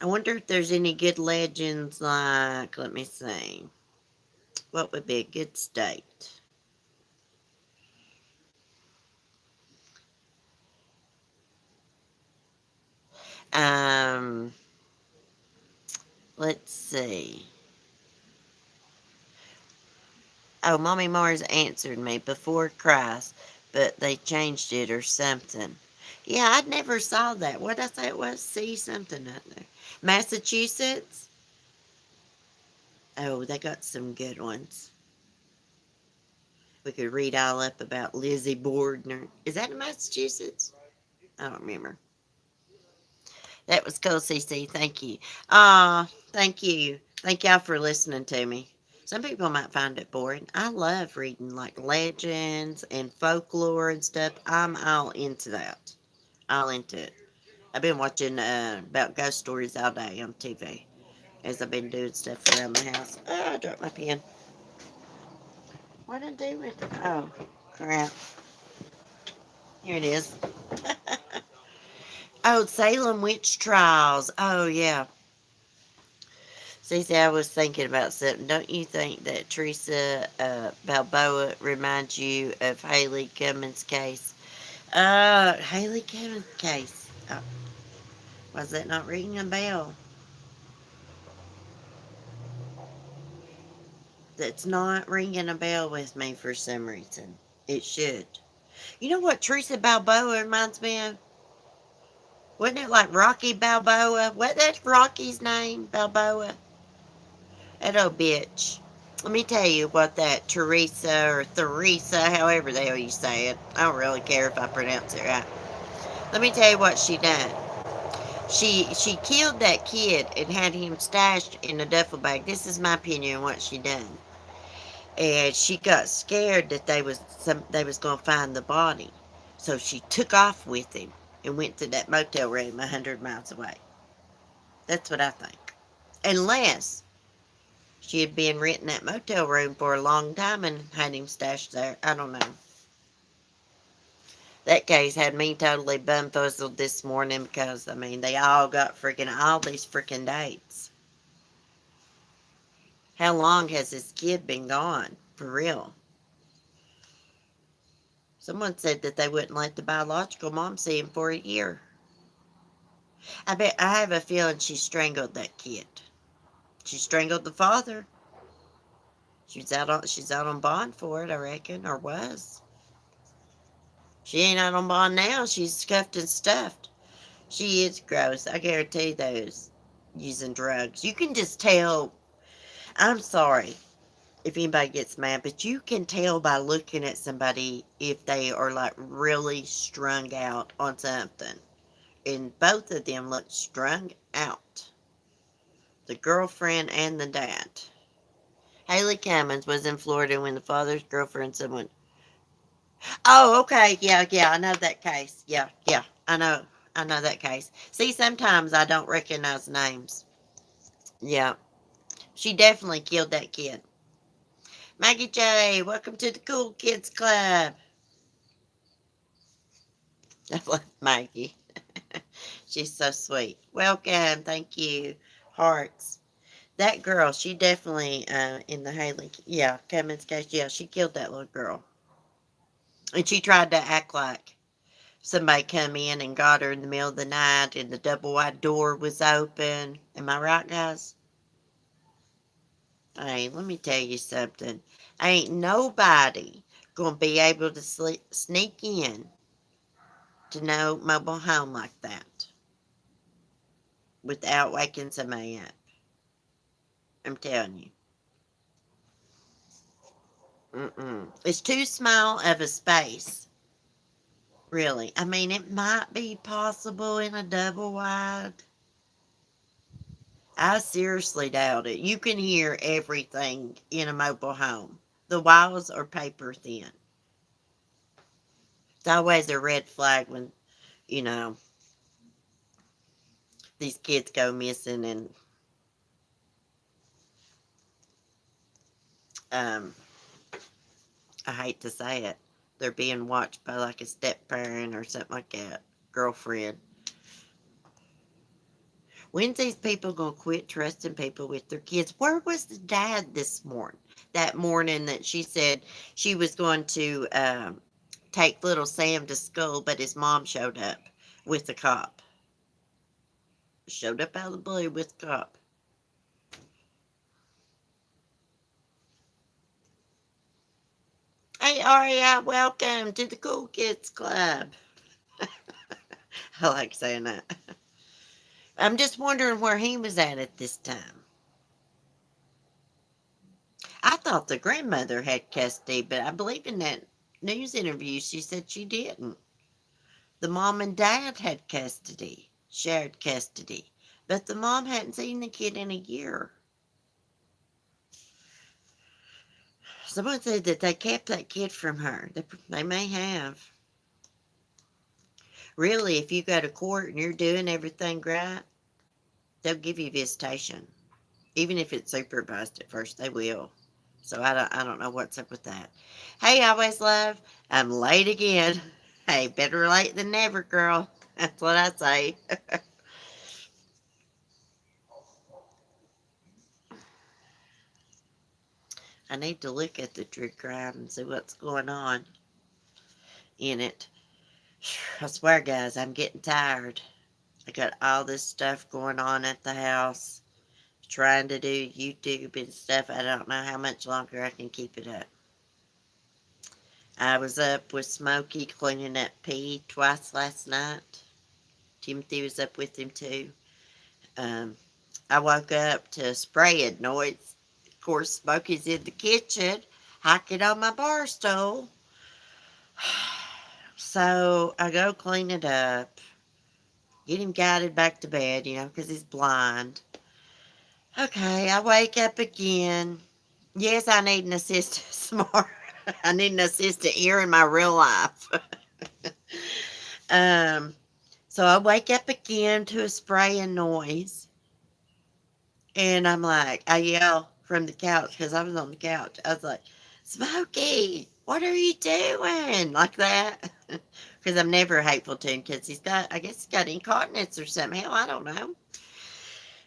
I wonder if there's any good legends like, let me see. What would be a good state? Um, let's see. Oh, Mommy Mars answered me before Christ, but they changed it or something. Yeah, I never saw that. What did I say it was? See something out there. Massachusetts? Oh, they got some good ones. We could read all up about Lizzie Borden. Is that in Massachusetts? I don't remember. That was cool, CC. Thank you. Thank you. Thank y'all for listening to me. Some people might find it boring. I love reading like legends and folklore and stuff. I'm all into that. All into it. I've been watching about ghost stories all day on TV as I've been doing stuff around the house. Oh, I dropped my pen. What did I do with it? Oh, crap. Here it is. Oh, Salem witch trials. Oh, yeah. Cece, I was thinking about something. Don't you think that Teresa Balboa reminds you of Haley Cummins' case? Haley Cummins' case. Was that not ringing a bell? That's not ringing a bell with me for some reason. It should. You know what Teresa Balboa reminds me of? Wasn't it like Rocky Balboa? What, that's Rocky's name? Balboa? That old bitch. Let me tell you what that Teresa or Theresa, however the hell you say it. I don't really care if I pronounce it right. Let me tell you what she done. She killed that kid and had him stashed in a duffel bag. This is my opinion on what she done. And she got scared that they was gonna find the body. So she took off with him and went to that motel room 100 miles away. That's what I think. Unless she had been renting that motel room for a long time and had him stashed there. I don't know. That case had me totally bumfuzzled this morning because, I mean, they all got all these freaking dates. How long has this kid been gone? For real. Someone said that they wouldn't let the biological mom see him for a year. I have a feeling she strangled that kid. She strangled the father. She's out on bond for it, I reckon, or was. She ain't out on bond now. She's scuffed and stuffed. She is gross. I guarantee those using drugs. You can just tell. I'm sorry if anybody gets mad, but you can tell by looking at somebody if they are like really strung out on something. And both of them look strung out. The girlfriend and the dad. Haley Cummins was in Florida when the father's girlfriend someone. Oh, okay. Yeah, yeah. I know that case. Yeah, yeah. I know. I know that case. See, sometimes I don't recognize names. Yeah. She definitely killed that kid. Maggie J, welcome to the Cool Kids Club. I love Maggie. She's so sweet. Welcome. Thank you. Hearts. That girl, she definitely, in the Haley, yeah, Cummins case, yeah, she killed that little girl. And she tried to act like somebody come in and got her in the middle of the night and the double wide door was open. Am I right, guys? Hey, let me tell you something. Ain't nobody gonna be able to sneak in to no mobile home like that without waking somebody up. I'm telling you. Mm-mm. It's too small of a space, really. I mean, it might be possible in a double wide. I seriously doubt it. You can hear everything in a mobile home. The walls are paper thin. It's always a red flag when, you know, these kids go missing and um I hate to say it, they're being watched by like a step parent or something like that. Girlfriend. When's these people gonna quit trusting people with their kids? Where was the dad this morning? That morning that she said she was going to take little Sam to school, but his mom showed up with the cop. Showed up out of the blue with the cop. Hey Aria, welcome to the Cool Kids Club. I like saying that. I'm just wondering where he was at this time. I thought the grandmother had custody, but I believe in that news interview she said she didn't. The mom and dad had custody, shared custody, but the mom hadn't seen the kid in a year. Someone said that they kept that kid from her. They may have. Really, if you go to court and you're doing everything right, they'll give you visitation. Even if it's supervised at first, they will. So I don't know what's up with that. Hey, always love. I'm late again. Hey, better late than never, girl. That's what I say. I need to look at the true crime and see what's going on in it. I swear, guys, I'm getting tired. I got all this stuff going on at the house, trying to do YouTube and stuff. I don't know how much longer I can keep it up. I was up with Smokey cleaning up pee twice last night. Timothy was up with him too. Um, I woke up to spraying noise. Of course, Smokey's in the kitchen, hiking on my bar stool. So I go clean it up, get him guided back to bed, because he's blind. Okay, I wake up again. Yes, I need an assistant smart. I need an assistant here in my real life. um, so I wake up again to a spraying noise. And I'm like, I yell from the couch because I was on the couch. I was like, Smokey, what are you doing? Like that. Because I'm never hateful to him because I guess he's got incontinence or something. Hell, I don't know.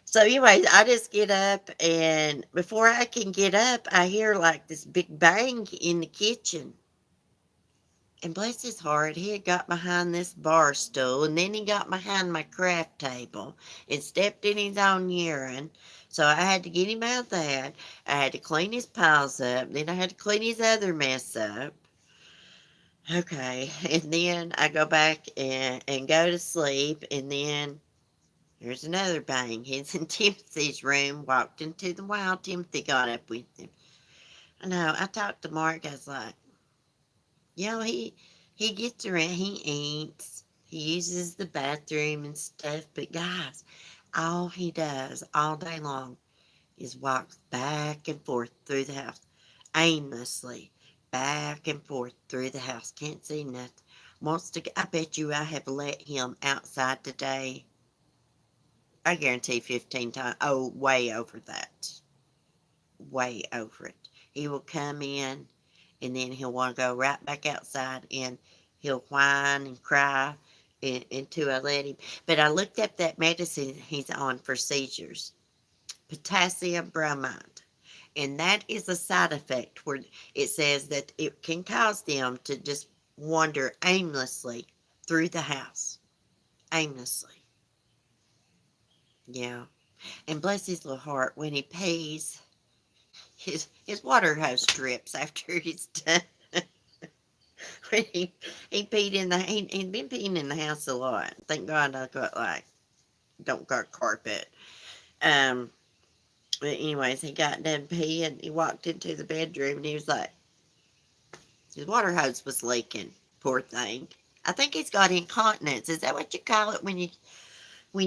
So, anyways, I just get up, and before I can get up, I hear like this big bang in the kitchen. And bless his heart, he had got behind this bar stool, and then he got behind my craft table and stepped in his own urine. So I had to get him out of that. I had to clean his piles up. Then I had to clean his other mess up. Okay, and then I go back and go to sleep, and then here's another bang. He's in Timothy's room, walked into the wild. Timothy got up with him. I know, I talked to Mark, I was like, he gets around, he eats, he uses the bathroom and stuff, but guys, all he does all day long is walks back and forth through the house, aimlessly, back and forth through the house, can't see nothing. Wants to, I bet you I have let him outside today, I guarantee 15 times, oh, way over that, way over it. He will come in and then he'll want to go right back outside and he'll whine and cry until I let him. But I looked up that medicine he's on for seizures, potassium bromide. And that is a side effect where it says that it can cause them to just wander aimlessly through the house. Aimlessly. Yeah. And bless his little heart, when he pees, his water hose drips after he's done. When he peed in the he'd been peeing in the house a lot. Thank God I got don't got carpet. Um but anyways, he got done peeing, he walked into the bedroom and he was like, his water hose was leaking. Poor thing. I think he's got incontinence. Is that what you call it when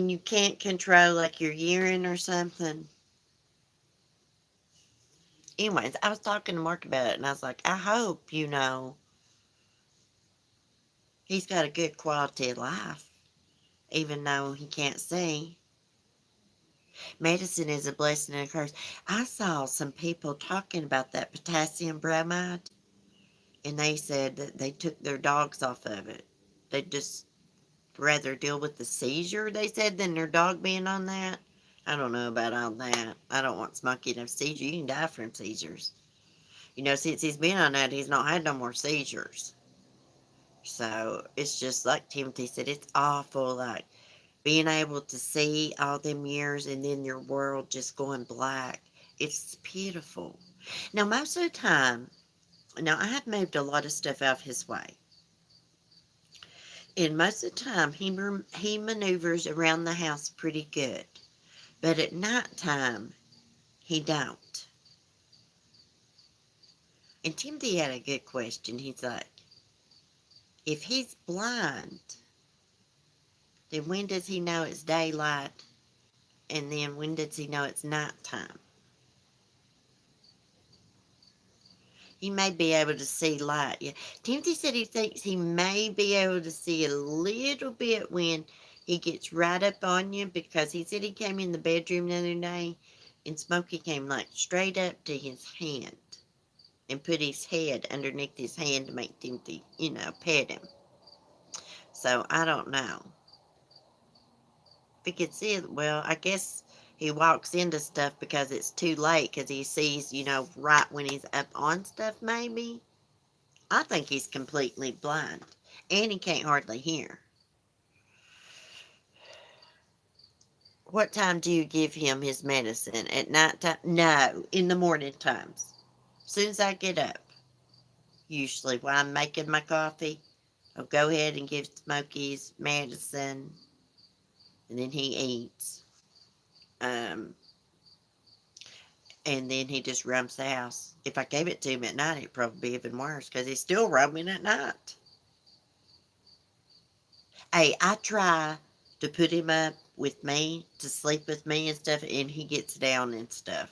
you can't control like your urine or something? Anyways, I was talking to Mark about it and I was like, I hope, he's got a good quality of life, even though he can't see. Medicine is a blessing and a curse. I saw some people talking about that potassium bromide, and they said that they took their dogs off of it. They'd just rather deal with the seizure, they said, than their dog being on that. I don't know about all that. I don't want Smokey to have seizures. You can die from seizures. Since he's been on that, he's not had no more seizures. So it's just like Timothy said, it's awful. Like being able to see all them years and then your world just going black. It's beautiful. Now, most of the time, now I have moved a lot of stuff out of his way. And most of the time, he maneuvers around the house pretty good. But at night time, he don't. And Timothy had a good question. He's like, if he's blind, then when does he know it's daylight? And then when does he know it's nighttime? He may be able to see light. Yeah. Timothy said he thinks he may be able to see a little bit when he gets right up on you, because he said he came in the bedroom the other day and Smokey came like straight up to his hand and put his head underneath his hand to make Timothy, pet him. So I don't know. If he could see it, well, I guess he walks into stuff because it's too late because he sees, right when he's up on stuff, maybe. I think he's completely blind, and he can't hardly hear. What time do you give him his medicine? At night time? No, in the morning times. As soon as I get up, usually while I'm making my coffee, I'll go ahead and give Smokey his medicine, and then he eats. Um, and then he just roams the house. If I gave it to him at night, it'd probably be even worse because he's still roaming at night. Hey, I try to put him up with me, to sleep with me and stuff, and he gets down and stuff.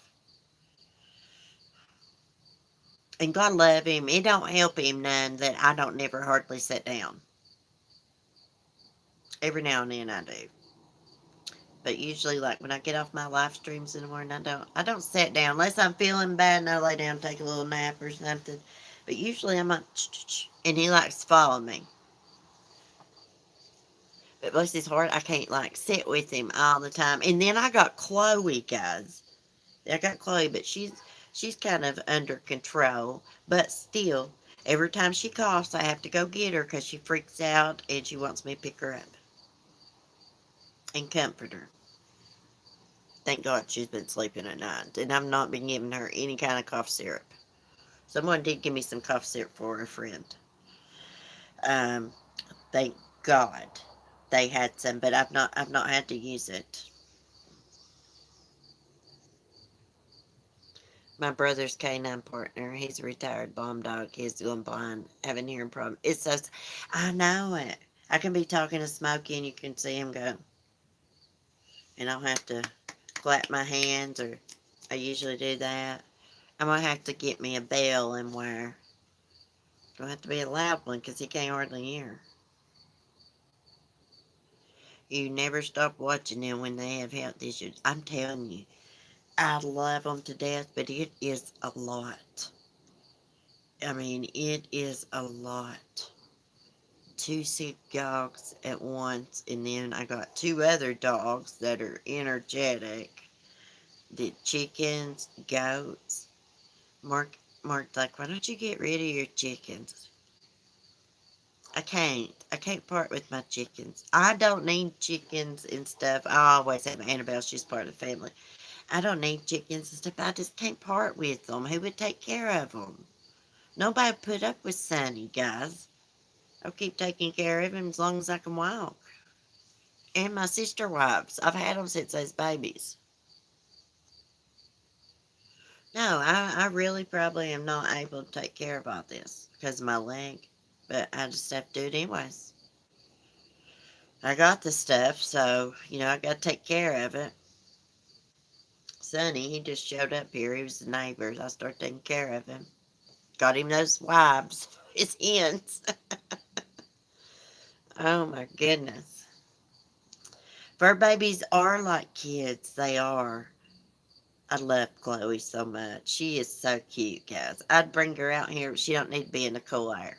And God love him. It don't help him none that I don't never hardly sit down. Every now and then I do. But usually, like when I get off my live streams in the morning, I don't sit down unless I'm feeling bad and I lay down and take a little nap or something. But usually I'm like, and he likes to follow me. But bless his heart, I can't like sit with him all the time. And then I got Chloe, guys. I got Chloe, but she's kind of under control. But still, every time she coughs, I have to go get her because she freaks out and she wants me to pick her up and comfort her. Thank God she's been sleeping at night, and I've not been giving her any kind of cough syrup. Someone did give me some cough syrup for a friend. Um, thank God they had some, but I've not had to use it. My brother's canine partner, he's a retired bomb dog. He's going blind, having hearing problem. It's so, I know it. I can be talking to Smokey and you can see him go, and I'll have to clap my hands, or I usually do that. I'm gonna have to get me a bell and wear. Gonna have to be a loud one because he can't hardly hear. You never stop watching them when they have health issues. I'm telling you, I love them to death, but it is a lot. I mean, it is a lot. Two sick dogs at once, and then I got two other dogs that are energetic. The chickens, goats. Mark's like, why don't you get rid of your chickens? I can't. I can't part with my chickens. I don't need chickens and stuff. I always have Annabelle. She's part of the family. I don't need chickens and stuff. I just can't part with them. Who would take care of them? Nobody put up with Sonny, guys. I'll keep taking care of him as long as I can walk. And my sister wives. I've had them since they was babies. No, I really probably am not able to take care of all this because of my leg. But I just have to do it anyways. I got the stuff, so, I got to take care of it. Sonny, he just showed up here. He was the neighbors. I started taking care of him. Got him those swabs. His hens. Oh my goodness. Fur babies are like kids. They are. I love Chloe so much. She is so cute, guys. I'd bring her out here, but she don't need to be in the cool air.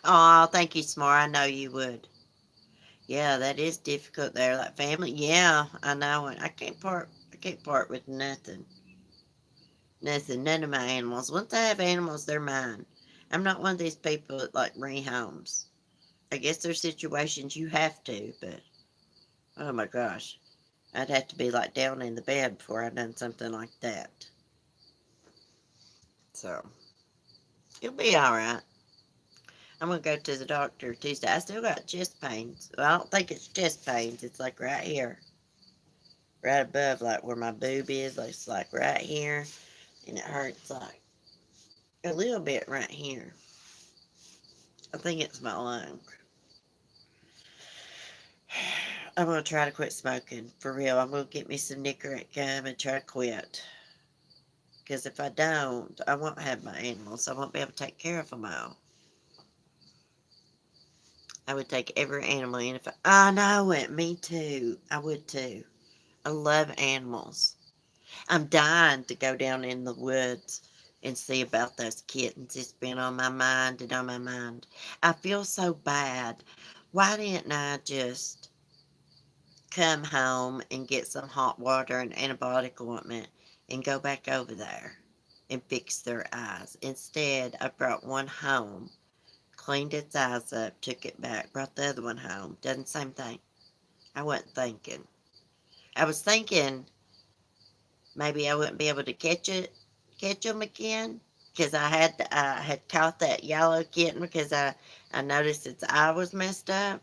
Oh, thank you, Smart. I know you would. Yeah, that is difficult there. Like family. Yeah, I know it. I can't part with nothing. Nothing. None of my animals. Once I have animals, they're mine. I'm not one of these people that like rehomes. I guess there's situations you have to, but oh my gosh. I'd have to be like down in the bed before I done something like that. So you'll be all right. I'm gonna go to the doctor Tuesday. I still got chest pains. Well, I don't think it's chest pains. It's like right here, right above, like where my boob is. Like it's like right here, and it hurts like a little bit right here. I think it's my lung. I'm gonna try to quit smoking for real. I'm gonna get me some Nicorette gum and try to quit. Because if I don't, I won't have my animals. I won't be able to take care of them all. I would take every animal in if I know it. Me too. I would too. I love animals. I'm dying to go down in the woods and see about those kittens. It's been on my mind and on my mind. I feel so bad. Why didn't I just come home and get some hot water and antibiotic ointment and go back over there and fix their eyes? Instead, I brought one home, cleaned its eyes up, took it back, brought the other one home. Done the same thing. I wasn't thinking. I was thinking maybe I wouldn't be able to catch them again, because I had caught that yellow kitten because I noticed its eye was messed up.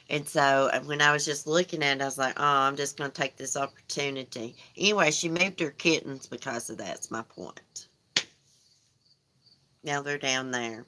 And so when I was just looking at it, I was like, oh, I'm just going to take this opportunity. Anyway, she moved her kittens because of that's my point. Now they're down there.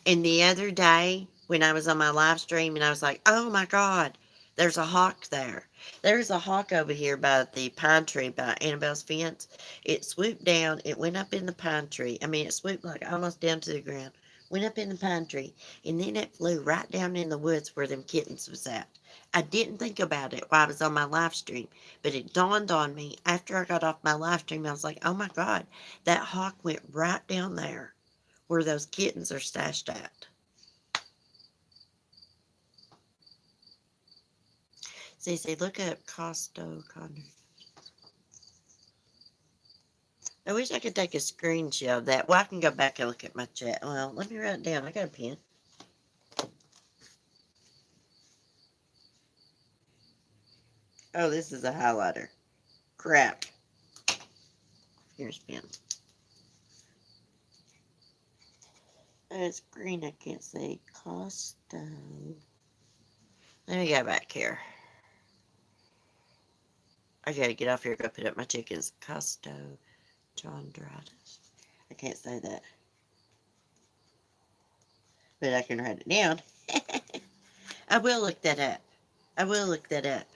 And the other day, when I was on my live stream, and I was like, oh my God, there's a hawk there. There's a hawk over here by the pine tree by Annabelle's fence. It swooped down. It went up in the pine tree. I mean, it swooped like almost down to the ground. Went up in the pine tree. And then it flew right down in the woods where them kittens was at. I didn't think about it while I was on my live stream. But it dawned on me after I got off my live stream. I was like, oh my God, that hawk went right down there where those kittens are stashed at. Cece, look up Costo Connor. I wish I could take a screenshot of that. Well, I can go back and look at my chat. Well, let me write it down. I got a pen. Oh, this is a highlighter. Crap. Here's a pen. it's green. I can't say Costo. Let me go back here. I gotta get off here and go put up my chickens. Costo chondritis. I can't say that, but I can write it down. I will look that up. I will look that up.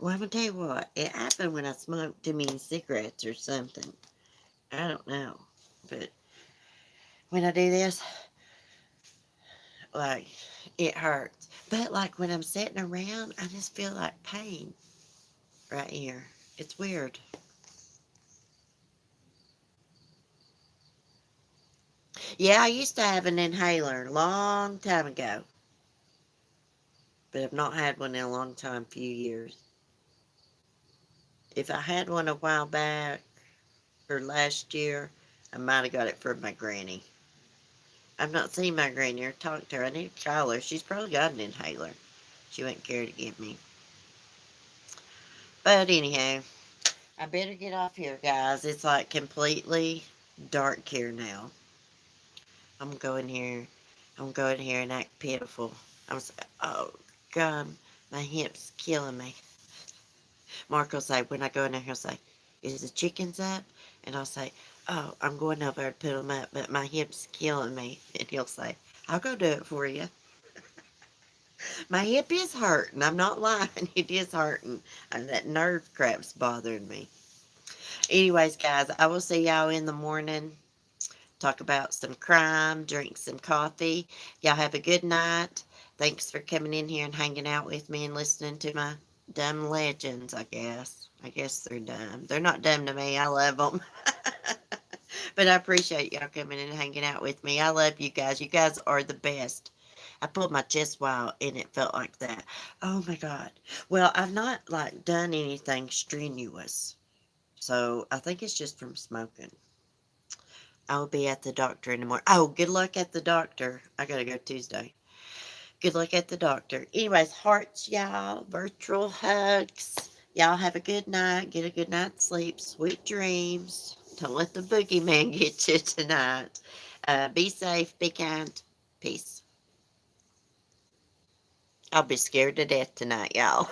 Well, I'm gonna tell you what. It happened when I smoked too many cigarettes or something. I don't know, but when I do this, like it hurts. But like when I'm sitting around, I just feel like pain right here. It's weird. Yeah, I used to have an inhaler a long time ago, but I've not had one in a long time, few years. If I had one a while back or last year, I might have got it from my granny. I've not seen my granny or talked to her. I need to call her. She's probably got an inhaler. She wouldn't care to give me. But anyhow, I better get off here, guys. It's like completely dark here now. I'm going here. I'm going here and act pitiful. Oh, God, my hip's killing me. Mark will say, when I go in there, he'll say, is the chickens up? And I'll say, oh, I'm going over to put them up, but my hip's killing me. And he'll say, I'll go do it for you. My hip is hurting. I'm not lying. It is hurting. And that nerve crap's bothering me. Anyways, guys, I will see y'all in the morning. Talk about some crime, drink some coffee. Y'all have a good night. Thanks for coming in here and hanging out with me and listening to my dumb legends, I guess. I guess they're dumb. They're not dumb to me. I love them. But I appreciate y'all coming and hanging out with me. I love you guys. You guys are the best. I pulled my chest wire and it felt like that. Oh my God. Well, I've not like done anything strenuous. So I think it's just from smoking. I'll be at the doctor in the morning. Oh, good luck at the doctor. I gotta go Tuesday. Good luck at the doctor. Anyways, hearts, y'all. Virtual hugs. Y'all have a good night. Get a good night's sleep. Sweet dreams. Don't let the boogeyman get you tonight. Be safe. Be kind. Peace. I'll be scared to death tonight, y'all.